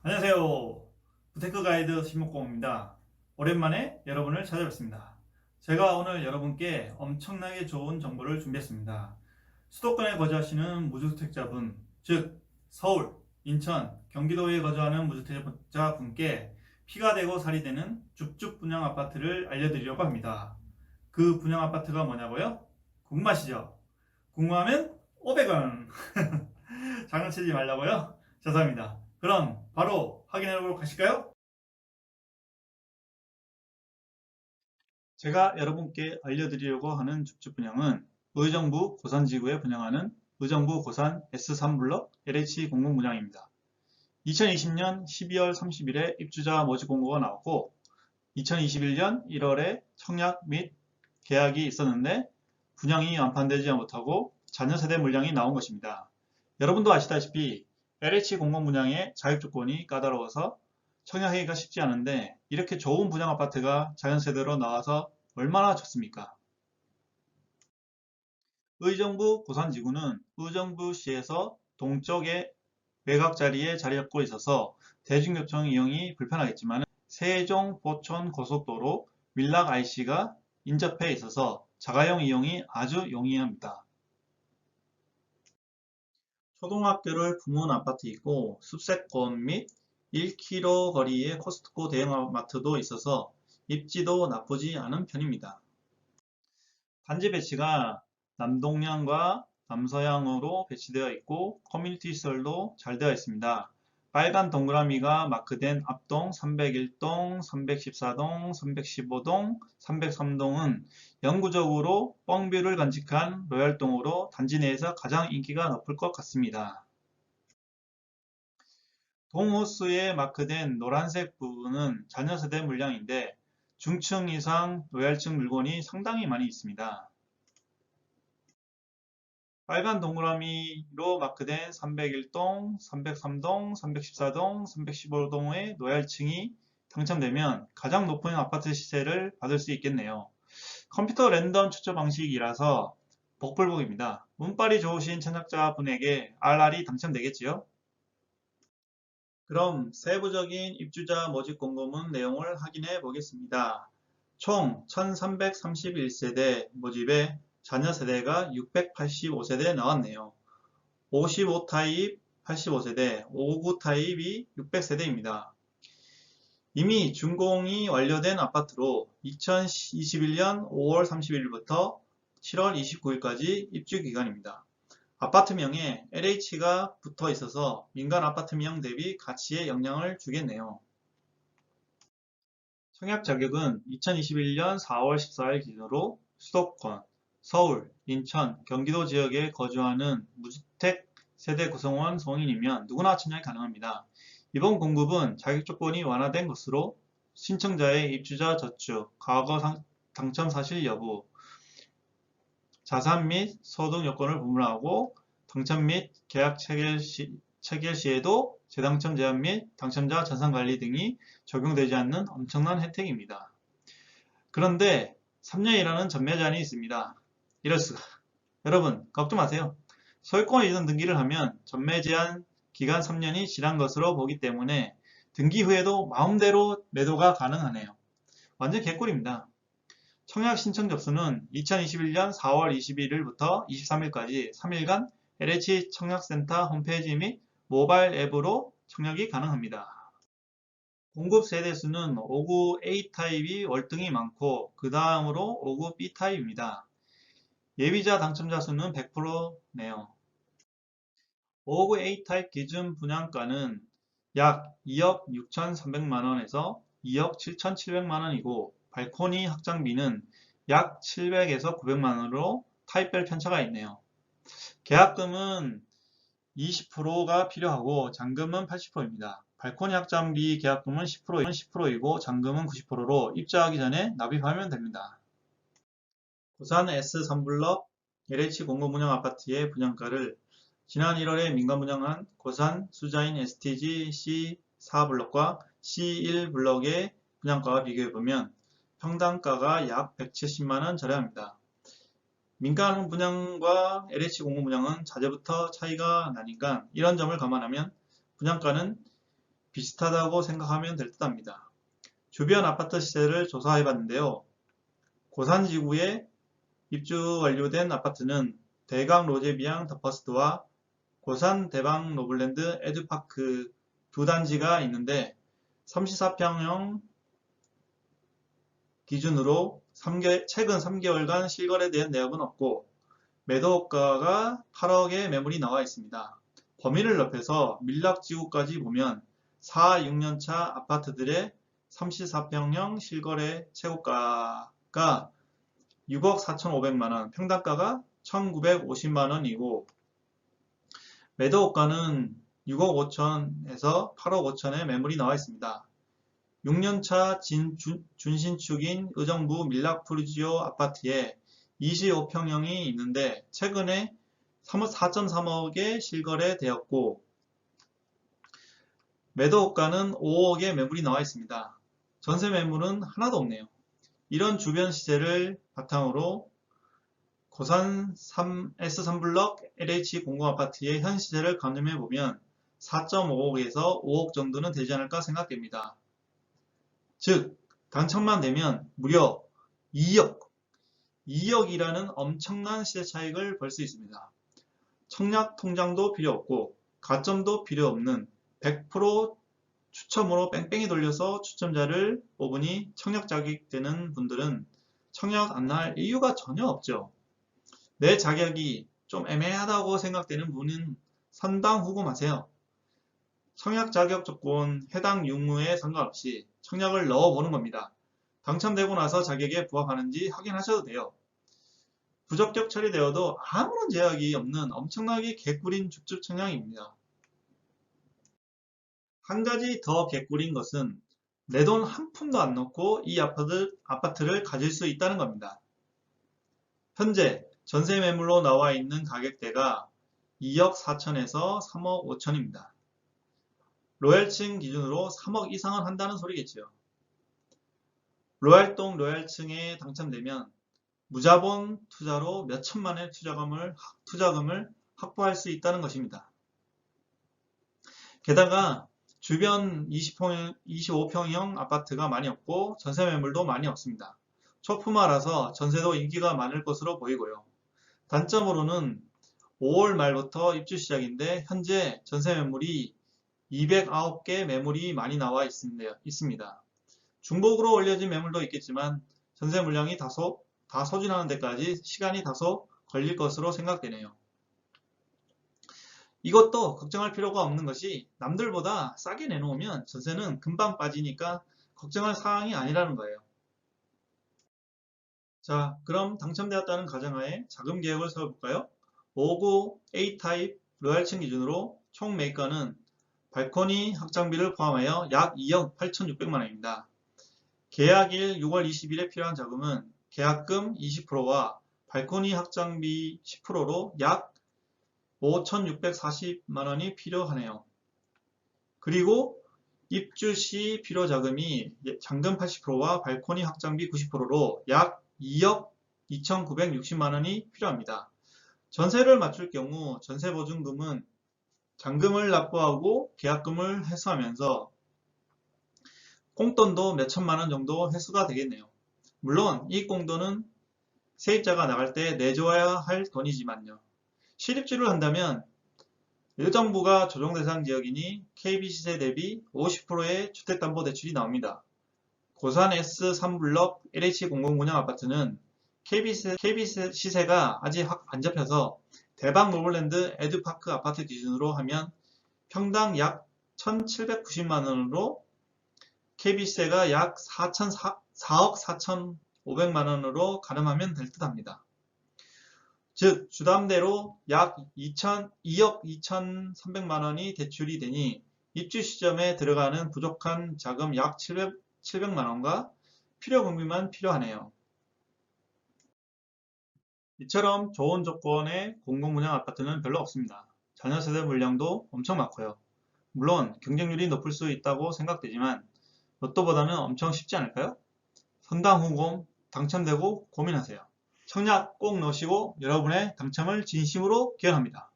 안녕하세요. 부테크 가이드 신목공입니다. 오랜만에 여러분을 찾아뵙습니다. 제가 오늘 여러분께 엄청나게 좋은 정보를 준비했습니다. 수도권에 거주하시는 무주택자분, 즉 서울, 인천, 경기도에 거주하는 무주택자분께 피가 되고 살이 되는 줍줍 분양 아파트를 알려드리려고 합니다. 그 분양 아파트가 뭐냐고요? 궁금하시죠? 궁금하면 500원. 장난치지 말라고요? 죄송합니다. 그럼 바로 확인해보도록 하실까요? 제가 여러분께 알려드리려고 하는 줍줍 분양은 의정부 고산지구에 분양하는 의정부 고산 S3블럭 LH 공공 분양입니다. 2020년 12월 30일에 입주자 모집 공고가 나왔고 2021년 1월에 청약 및 계약이 있었는데 분양이 완판되지 못하고 잔여 세대 물량이 나온 것입니다. 여러분도 아시다시피 LH 공공 분양의 자격 조건이 까다로워서 청약하기가 쉽지 않은데 이렇게 좋은 분양 아파트가 자연세대로 나와서 얼마나 좋습니까? 의정부 고산지구는 의정부시에서 동쪽의 외곽 자리에 자리 잡고 있어서 대중교통 이용이 불편하겠지만 세종 포천 고속도로 밀락 IC가 인접해 있어서 자가용 이용이 아주 용이합니다. 초등학교를 품은 아파트이고 숲세권 및 1km 거리에 코스트코 대형마트도 있어서 입지도 나쁘지 않은 편입니다. 단지 배치가 남동향과 남서향으로 배치되어 있고 커뮤니티 시설도 잘 되어 있습니다. 빨간 동그라미가 마크된 앞동 301동, 314동, 315동, 303동은 영구적으로 뻥뷰를 간직한 로얄동으로 단지 내에서 가장 인기가 높을 것 같습니다. 동호수에 마크된 노란색 부분은 자녀세대 물량인데 중층 이상 로얄층 물건이 상당히 많이 있습니다. 빨간 동그라미로 마크된 301동, 303동, 314동, 315동의 로얄층이 당첨되면 가장 높은 아파트 시세를 받을 수 있겠네요. 컴퓨터 랜덤 추첨 방식이라서 복불복입니다. 운빨이 좋으신 청약자분에게 RR이 당첨되겠지요? 그럼 세부적인 입주자 모집 공고문 내용을 확인해 보겠습니다. 총 1331세대 모집에 자녀 세대가 685세대 나왔네요. 55 타입 85세대, 59 타입이 600세대입니다. 이미 준공이 완료된 아파트로 2021년 5월 31일부터 7월 29일까지 입주 기간입니다. 아파트명에 LH가 붙어 있어서 민간 아파트명 대비 가치에 영향을 주겠네요. 청약 자격은 2021년 4월 14일 기준으로 수도권, 서울, 인천, 경기도 지역에 거주하는 무주택 세대 구성원 성인이면 누구나 참여 가능합니다. 이번 공급은 자격 조건이 완화된 것으로 신청자의 입주자 저축, 과거 당첨 사실 여부, 자산 및 소득 요건을 불문하고 당첨 및 계약 체결 시에도 재당첨 제한 및 당첨자 자산관리 등이 적용되지 않는 엄청난 혜택입니다. 그런데 3년이라는 전매 제한이 있습니다. 이럴 수가. 여러분 걱정 마세요. 소유권 이전 등기를 하면 전매 제한 기간 3년이 지난 것으로 보기 때문에 등기 후에도 마음대로 매도가 가능하네요. 완전 개꿀입니다. 청약 신청 접수는 2021년 4월 21일부터 23일까지 3일간 LH 청약센터 홈페이지 및 모바일 앱으로 청약이 가능합니다. 공급 세대수는 59 A타입이 월등히 많고 그 다음으로 59 B타입입니다. 예비자 당첨자 수는 100%네요. 59 A타입 기준 분양가는 약 2억 6,300만원에서 2억 7,700만원이고 발코니 확장비는 약 700에서 900만원으로 타입별 편차가 있네요. 계약금은 20%가 필요하고 잔금은 80%입니다. 발코니 확장비 계약금은 10%이고 잔금은 90%로 입주하기 전에 납입하면 됩니다. 부산 S3블럭 LH 공공분양 아파트의 분양가를 지난 1월에 민간 분양한 고산 수자인 STG C4블럭과 C1블럭의 분양가와 비교해보면 평당가가 약 170만원 저렴합니다. 민간 분양과 LH 공공 분양은 자재부터 차이가 나니까 이런 점을 감안하면 분양가는 비슷하다고 생각하면 될 듯합니다. 주변 아파트 시세를 조사해 봤는데요. 고산지구에 입주 완료된 아파트는 대강 로제비앙 더퍼스트와 고산 대방 노블랜드 에듀파크 두 단지가 있는데 34평형 기준으로 최근 3개월간 실거래된 내역은 없고 매도가가 8억의 매물이 나와 있습니다. 범위를 넓혀서 밀락지구까지 보면 4, 6년차 아파트들의 34평형 실거래 최고가가 6억 4,500만원, 평당가가 1,950만원이고 매도가는 6억 5천에서 8억 5천의 매물이 나와 있습니다. 6년차 준신축인 의정부 밀락푸르지오 아파트에 25평형이 있는데 최근에 4.3억에 실거래되었고 매도가는 5억의 매물이 나와 있습니다. 전세 매물은 하나도 없네요. 이런 주변 시세를 바탕으로 고산 S3블럭 LH00 아파트의 현 시세를 가늠해 보면 4.5억에서 5억 정도는 되지 않을까 생각됩니다. 즉 당첨만 되면 무려 2억이라는 엄청난 시세 차익을 벌 수 있습니다. 청약 통장도 필요 없고 가점도 필요 없는 100% 추첨으로 뺑뺑이 돌려서 추첨자를 뽑으니 청약 자격되는 분들은 청약 안 할 이유가 전혀 없죠. 내 자격이 좀 애매하다고 생각되는 분은 선당 후금하세요. 청약 자격 조건 해당 유무에 상관없이 청약을 넣어보는 겁니다. 당첨되고 나서 자격에 부합하는지 확인하셔도 돼요. 부적격 처리되어도 아무런 제약이 없는 엄청나게 개꿀인 줍줍 청약입니다. 한 가지 더 개꿀인 것은 내 돈 한 푼도 안 넣고 이 아파트를 가질 수 있다는 겁니다. 현재 전세 매물로 나와 있는 가격대가 2억 4천에서 3억 5천입니다. 로얄층 기준으로 3억 이상은 한다는 소리겠지요. 로얄동 로얄층에 당첨되면 무자본 투자로 몇 천만의 투자금을 확보할 수 있다는 것입니다. 게다가 주변 25평형 아파트가 많이 없고 전세 매물도 많이 없습니다. 초품화라서 전세도 인기가 많을 것으로 보이고요. 단점으로는 5월 말부터 입주 시작인데 현재 전세 매물이 209개 매물이 많이 나와 있습니다. 중복으로 올려진 매물도 있겠지만 전세 물량이 다 소진하는 데까지 시간이 다소 걸릴 것으로 생각되네요. 이것도 걱정할 필요가 없는 것이 남들보다 싸게 내놓으면 전세는 금방 빠지니까 걱정할 사항이 아니라는 거예요. 자, 그럼 당첨되었다는 가정하에 자금 계획을 세워볼까요? 5구 A타입 로얄층 기준으로 총 매입가는 발코니 확장비를 포함하여 약 2억 8,600만원입니다. 계약일 6월 20일에 필요한 자금은 계약금 20%와 발코니 확장비 10%로 약 5,640만원이 필요하네요. 그리고 입주 시 필요 자금이 잔금 80%와 발코니 확장비 90%로 약 2억 2,960만원이 필요합니다. 전세를 맞출 경우 전세보증금은 잔금을 납부하고 계약금을 회수하면서 꽁돈도 몇 천만원 정도 회수가 되겠네요. 물론 이 꽁돈은 세입자가 나갈 때 내줘야 할 돈이지만요. 실입주를 한다면 의정부가 조정대상 지역이니 KB 시세 대비 50%의 주택담보대출이 나옵니다. 고산 S3블럭 LH00 아파트는 KB 시세가 아직 안 잡혀서 대방 노블랜드 에듀파크 아파트 기준으로 하면 평당 약 1,790만원으로 KB 시세가 약 4억 4,500만원으로 가늠하면 될 듯합니다. 즉 주담대로 약 2억 2,300만원이 대출이 되니 입주 시점에 들어가는 부족한 자금 약 700만원과 필요금비만 필요하네요. 이처럼 좋은 조건의 공공분양 아파트는 별로 없습니다. 자녀세대 물량도 엄청 많고요. 물론 경쟁률이 높을 수 있다고 생각되지만 로또보다는 엄청 쉽지 않을까요? 선당후공 당첨되고 고민하세요. 청약 꼭 넣으시고 여러분의 당첨을 진심으로 기원합니다.